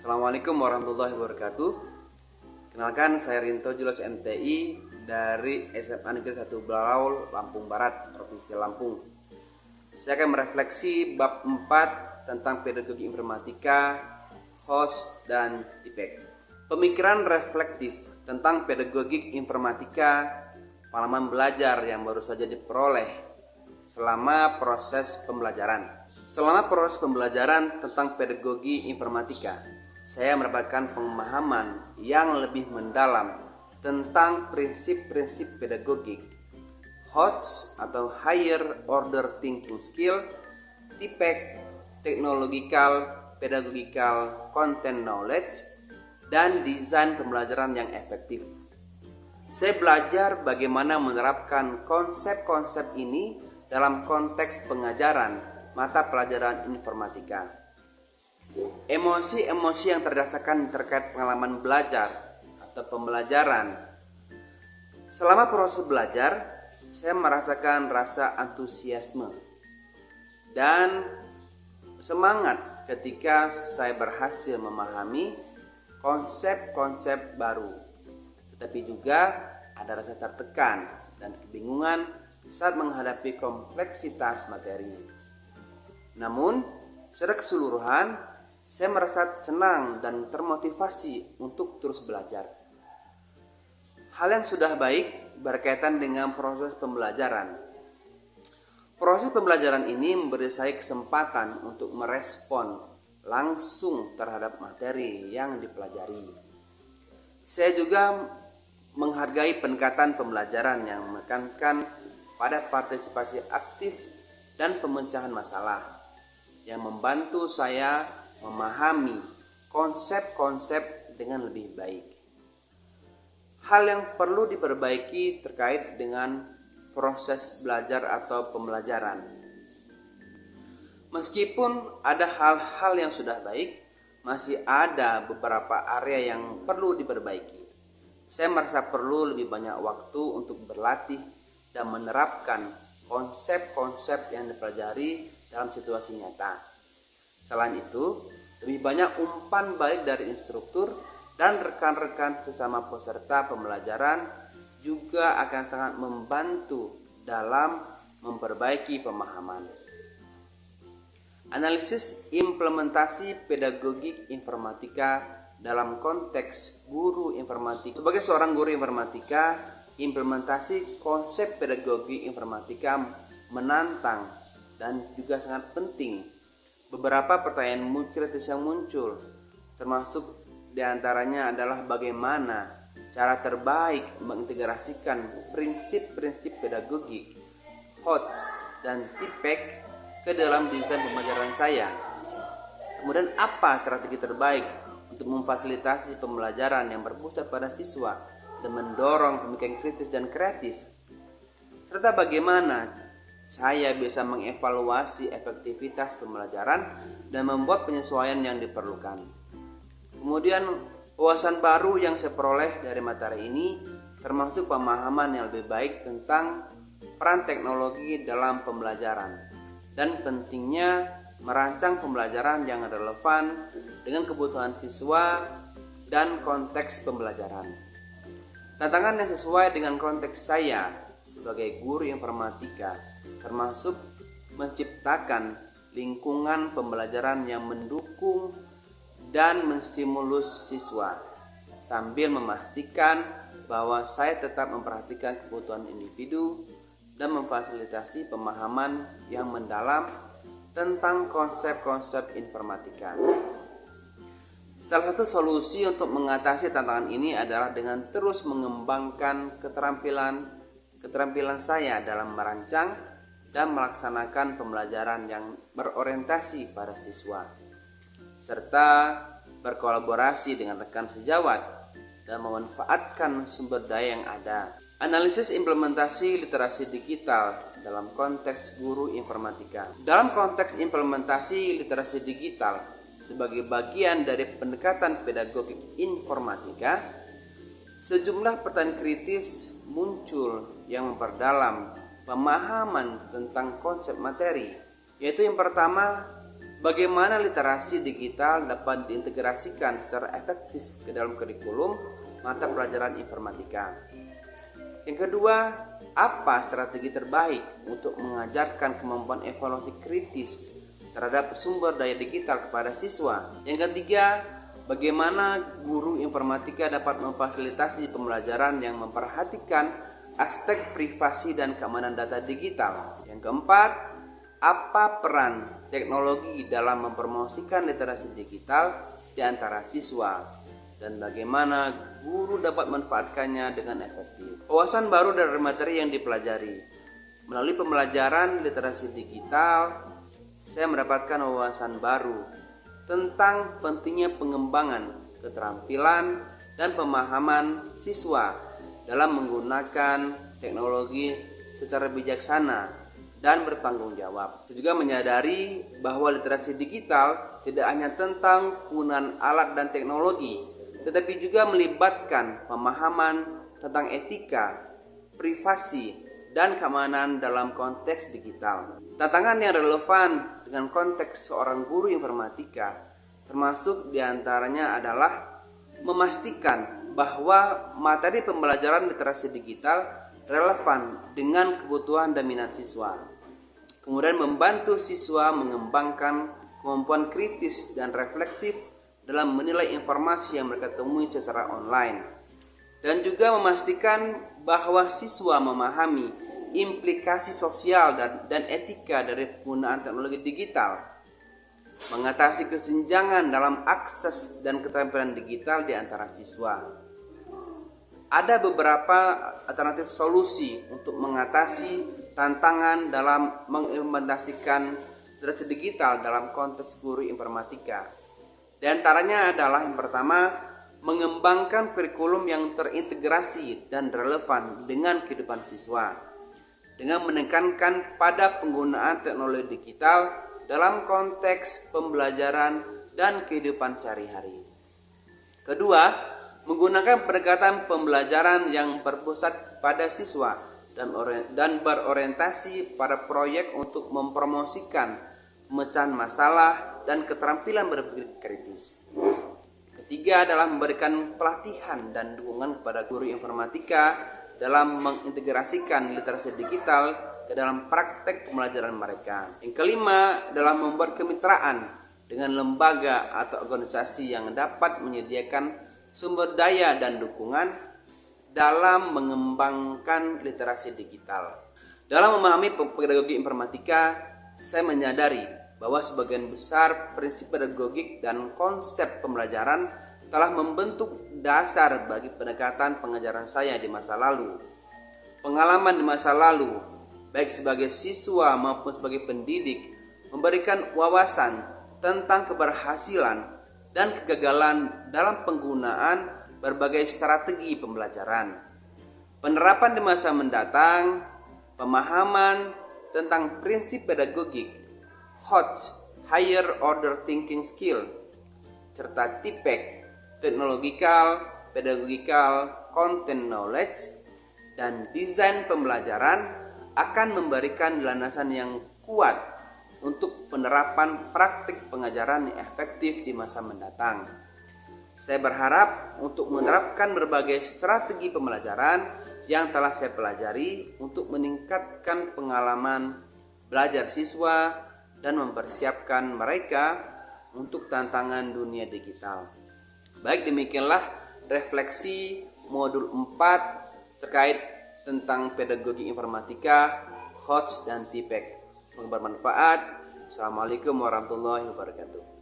Assalamualaikum warahmatullahi wabarakatuh. Kenalkan, saya Rinto Julius MTI dari SMA Negeri 1 Belaul, Lampung Barat, Provinsi Lampung. Saya akan merefleksi bab 4 tentang pedagogi informatika, host, dan tipek. Pemikiran reflektif tentang pedagogi informatika, pengalaman belajar yang baru saja diperoleh selama proses pembelajaran. Selama proses pembelajaran tentang pedagogi informatika, saya mendapatkan pemahaman yang lebih mendalam tentang prinsip-prinsip pedagogik, HOTS atau Higher Order Thinking Skill, TPEK, Technological, Pedagogical, Content Knowledge, dan desain pembelajaran yang efektif. Saya belajar bagaimana menerapkan konsep-konsep ini dalam konteks pengajaran mata pelajaran informatika. Emosi-emosi yang terdasarkan terkait pengalaman belajar atau pembelajaran. Selama proses belajar, saya merasakan rasa antusiasme dan semangat ketika saya berhasil memahami konsep-konsep baru. Tetapi juga ada rasa tertekan dan kebingungan saat menghadapi kompleksitas materi. Namun, secara keseluruhan, saya merasa senang dan termotivasi untuk terus belajar. Hal yang sudah baik berkaitan dengan proses pembelajaran. Proses pembelajaran ini memberi saya kesempatan untuk merespon langsung terhadap materi yang dipelajari. Saya juga menghargai pendekatan pembelajaran yang menekankan pada partisipasi aktif dan pemecahan masalah yang membantu saya memahami konsep-konsep dengan lebih baik. Hal yang perlu diperbaiki terkait dengan proses belajar atau pembelajaran. Meskipun ada hal-hal yang sudah baik, masih ada beberapa area yang perlu diperbaiki. Saya merasa perlu lebih banyak waktu untuk berlatih dan menerapkan konsep-konsep yang dipelajari dalam situasi nyata. Selain itu, lebih banyak umpan balik dari instruktur dan rekan-rekan sesama peserta pembelajaran juga akan sangat membantu dalam memperbaiki pemahaman. Analisis implementasi pedagogik informatika dalam konteks guru informatika. Sebagai seorang guru informatika, implementasi konsep pedagogi informatika menantang dan juga sangat penting. Beberapa pertanyaan kritis yang muncul, termasuk diantaranya adalah bagaimana cara terbaik mengintegrasikan prinsip-prinsip pedagogik, HOTS, dan TPEK ke dalam desain pembelajaran saya. Kemudian apa strategi terbaik untuk memfasilitasi pembelajaran yang berpusat pada siswa dan mendorong pemikiran kritis dan kreatif, serta bagaimana saya bisa mengevaluasi efektivitas pembelajaran dan membuat penyesuaian yang diperlukan. Kemudian wawasan baru yang saya peroleh dari materi ini termasuk pemahaman yang lebih baik tentang peran teknologi dalam pembelajaran dan pentingnya merancang pembelajaran yang relevan dengan kebutuhan siswa dan konteks pembelajaran. Tantangan yang sesuai dengan konteks saya sebagai guru informatika termasuk menciptakan lingkungan pembelajaran yang mendukung dan menstimulus siswa sambil memastikan bahwa saya tetap memperhatikan kebutuhan individu dan memfasilitasi pemahaman yang mendalam tentang konsep-konsep informatika. Salah satu solusi untuk mengatasi tantangan ini adalah dengan terus mengembangkan keterampilan saya dalam merancang dan melaksanakan pembelajaran yang berorientasi pada siswa, serta berkolaborasi dengan rekan sejawat dan memanfaatkan sumber daya yang ada. Analisis implementasi literasi digital dalam konteks guru informatika. Dalam konteks implementasi literasi digital sebagai bagian dari pendekatan pedagogik informatika, sejumlah pertanyaan kritis muncul yang memperdalam pemahaman tentang konsep materi, yaitu yang pertama, bagaimana literasi digital dapat diintegrasikan secara efektif ke dalam kurikulum mata pelajaran informatika. Yang kedua, apa strategi terbaik untuk mengajarkan kemampuan evaluasi kritis terhadap sumber daya digital kepada siswa? Yang ketiga, bagaimana guru informatika dapat memfasilitasi pembelajaran yang memperhatikan aspek privasi dan keamanan data digital? Yang keempat, apa peran teknologi dalam mempromosikan literasi digital di antara siswa? Dan bagaimana guru dapat memanfaatkannya dengan efektif? Wawasan baru dari materi yang dipelajari. Melalui pembelajaran literasi digital, saya mendapatkan wawasan baru tentang pentingnya pengembangan keterampilan dan pemahaman siswa dalam menggunakan teknologi secara bijaksana dan bertanggung jawab. Saya juga menyadari bahwa literasi digital tidak hanya tentang penggunaan alat dan teknologi, tetapi juga melibatkan pemahaman tentang etika, privasi, dan keamanan dalam konteks digital. Tantangan yang relevan dengan konteks seorang guru informatika termasuk diantaranya adalah memastikan bahwa materi pembelajaran literasi digital relevan dengan kebutuhan dan minat siswa. Kemudian membantu siswa mengembangkan kemampuan kritis dan reflektif dalam menilai informasi yang mereka temui secara online, dan juga memastikan bahwa siswa memahami implikasi sosial dan etika dari penggunaan teknologi digital, mengatasi kesenjangan dalam akses dan keterampilan digital di antara siswa. Ada beberapa alternatif solusi untuk mengatasi tantangan dalam mengimplementasikan literasi digital dalam konteks guru informatika. Di antaranya adalah yang pertama, mengembangkan kurikulum yang terintegrasi dan relevan dengan kehidupan siswa, dengan menekankan pada penggunaan teknologi digital dalam konteks pembelajaran dan kehidupan sehari-hari. Kedua, menggunakan pendekatan pembelajaran yang berpusat pada siswa dan berorientasi pada proyek untuk mempromosikan pemecahan masalah dan keterampilan berpikir kritis. Ketiga adalah memberikan pelatihan dan dukungan kepada guru informatika dalam mengintegrasikan literasi digital ke dalam praktek pembelajaran mereka. Yang kelima adalah membuat kemitraan dengan lembaga atau organisasi yang dapat menyediakan sumber daya dan dukungan dalam mengembangkan literasi digital. Dalam memahami pedagogi informatika, saya menyadari bahwa sebagian besar prinsip pedagogik dan konsep pembelajaran telah membentuk dasar bagi pendekatan pengajaran saya di masa lalu. Pengalaman di masa lalu, baik sebagai siswa maupun sebagai pendidik, memberikan wawasan tentang keberhasilan dan kegagalan dalam penggunaan berbagai strategi pembelajaran. Penerapan di masa mendatang, pemahaman tentang prinsip pedagogik, HOTS, Higher Order Thinking Skill, serta TPEC, Technological, Pedagogical, Content Knowledge, dan desain pembelajaran akan memberikan landasan yang kuat untuk penerapan praktik pengajaran yang efektif di masa mendatang. Saya berharap untuk menerapkan berbagai strategi pembelajaran yang telah saya pelajari untuk meningkatkan pengalaman belajar siswa dan mempersiapkan mereka untuk tantangan dunia digital. Baik, demikianlah refleksi modul 4 terkait tentang pedagogi informatika, HOTS dan TPEC. Semoga bermanfaat. Assalamualaikum warahmatullahi wabarakatuh.